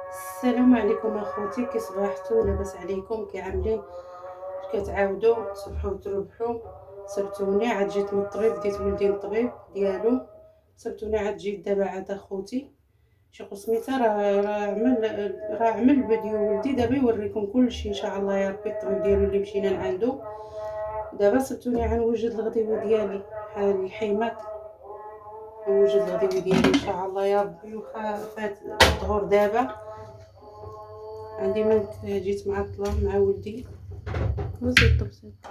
السلام عليكم اخوتي، كي صباحتوا؟ لاباس عليكم؟ كي عاملين؟ كتعاودوا تصبحوا وتربحوا. سبتوني عاد جيت من الطبيب، ديت ولدي للطبيب ديالو. سبتوني عاد جيت دابا عاد اخوتي شي قسميته راه عمل فيديو ولدي دابا يوريكم كلشي ان شاء الله يا ربي. الطبيب ديالو اللي مشينا لعندو دابا سبتوني غنوجد الغديوه ديالي بحال الحيمات. نوجد الغديوه ديالي ان شاء الله يا ربي، وخا فات الظهور دابا عندي من جيت معطله مع ولدي. بسيطة بسيطة.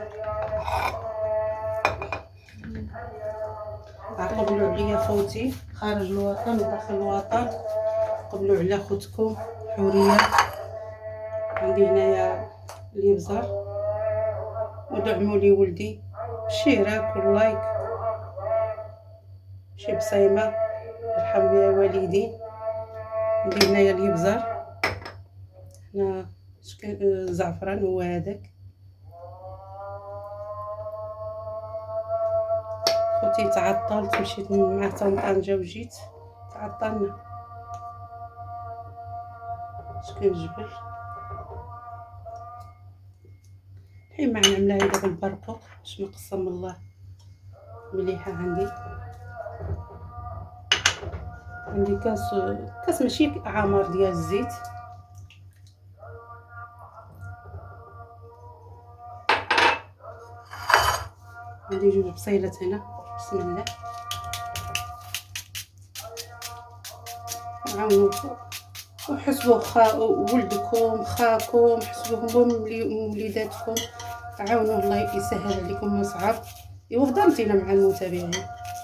قبلوا عليا خوتي خارج الوطن وداخل الوطن، قبلوا على خوتكم حوريه. عندي هنايا الابزار، ودعموا لي ولدي بالشيرات واللايك. شي بصيمه يرحم يا والدين. عندي هنايا الابزار، هنا زعفران هو هذاك. خوتي تعطلت، مشيت مع طنجة وجيت تعطلنا شكل الجبل. الحين غنعملها هيدا بالبرقوق باش ما قسم الله. مليحه. عندي كاس ماشي عامر ديال الزيت. عندي جوج بصيلات هنا. بسم الله. عاونوا وحسبوا ولدكم خاكم، حسبوهم وليداتكم، عاونوا الله يسهل عليكم ما صعب. ايوا هضرتينا مع المتابعين.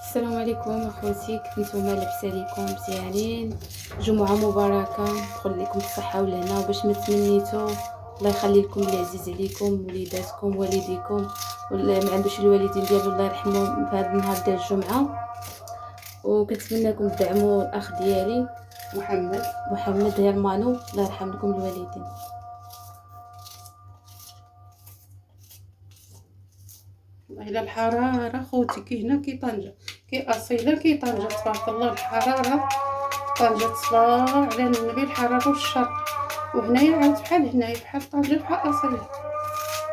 السلام عليكم اخوتي، كيف نتوما؟ لاباس عليكم؟ مزيانين؟ جمعة مباركة، ندخل لكم بالصحة والهنا. وباش ما تمنيتو الله يخلي لكم اللي عزيز عليكم، وليداتكم والديكم، واللي ما عندوش الوالدين ديالو الله يرحمهم في هذا النهار ديال الجمعة. وكنتمنىكم تدعموا الاخ ديالي محمد هيرمانو، الله يرحم لكم الوالدين. والله الحراره خوتي كي هنا كي طنجه كي اصيله كي طنجه تبارك الله. الحراره طنجه تصلى على النبي، الحراره والشر. وهنايا عاد بحال هنايا بحال طنجه بحال اصيله.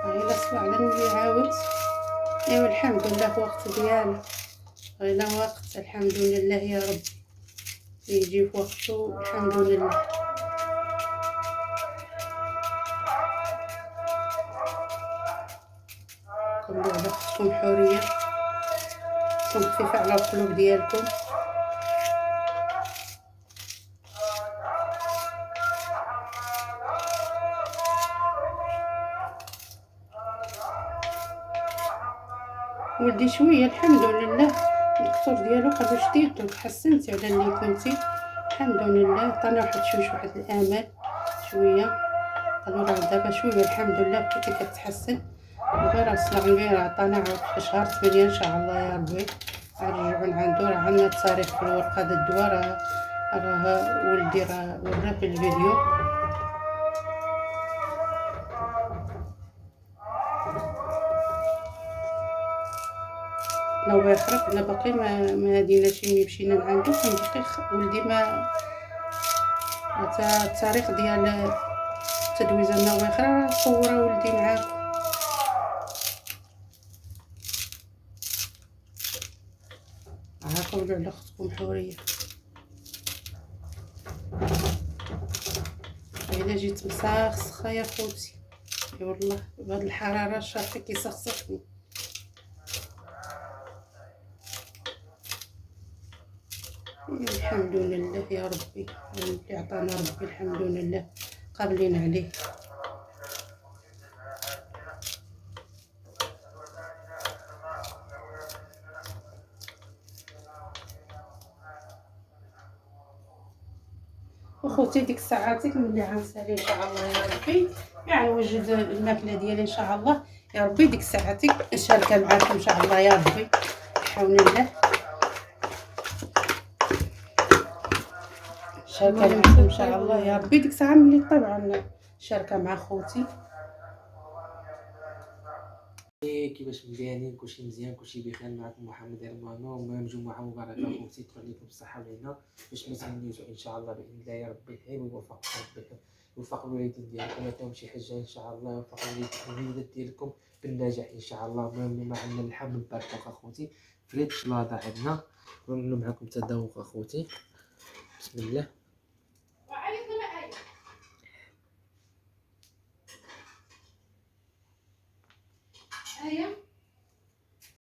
غير صلى على النبي عاود. ايوا الحمد لله في وقت ديالو، غير وقت. الحمد لله يا ربي يجي في وقته. الحمد لله. كلوا على اختكم حوريه، تكون خفيفه على القلوب ديالكم. ولدي شويه الحمد لله، الدكتور ديالو قال شديتو تحسنتي على اللي كنتي. الحمد لله عطانا واحد الامل شويه. قالوا راه دابا شويه الحمد لله بقيتي كتحسن. غير اصلا غير عطانا عاود في شهر 8 ان شاء الله يا ربي غنرجعو لعندو. راه عندنا التاريخ في الورقه د الدواء. راه ولدي راه وراه في الفيديو. الله يخرب. انا باقي ما هديناش ملي مشينا لعندو. كنبقي ولدي ما حتى التاريخ ديال التدويزه النواخر راه صوره ولدي معاكم. قولوا على اختكم حوريه. الا جيت مسخسخه يا خوتي، اي والله بهاد الحراره الشرقي كيسخسخني. الحمد لله يا ربي اللي عطانا ربي، الحمد لله قابلين عليه. وخوتي ديك ساعاتك ملي غنسالي ان شاء الله يا ربي غنوجد الماكله ديالي ان شاء الله يا ربي. ديك ساعاتك نشاركها معاكم ان شاء الله يا ربي بحول الله. شاركها معكم ان شاء الله يا ربي ديك الساعه ملي طبعا شاركها مع خوتي. كيفاش مزيانين؟ كلشي مزيان، كلشي بخير. معكم محمد المانو. المهم جمعة مباركة اخوتي، تكون لكم بالصحة والهنا باش ما تهنيوش ان شاء الله باذن الله. يا ربي يحيي ويوفق ربي، يوفق الوالدين ديالكم، يعطيهم شي حاجة ان شاء الله، يوفق الوليدات ديالكم بالنجاح ان شاء الله. المهم ما عندنا اللحم بالبرتق اخوتي، فريت شلاضة عندنا. المهم معكم تذوق اخوتي، بسم الله. هيا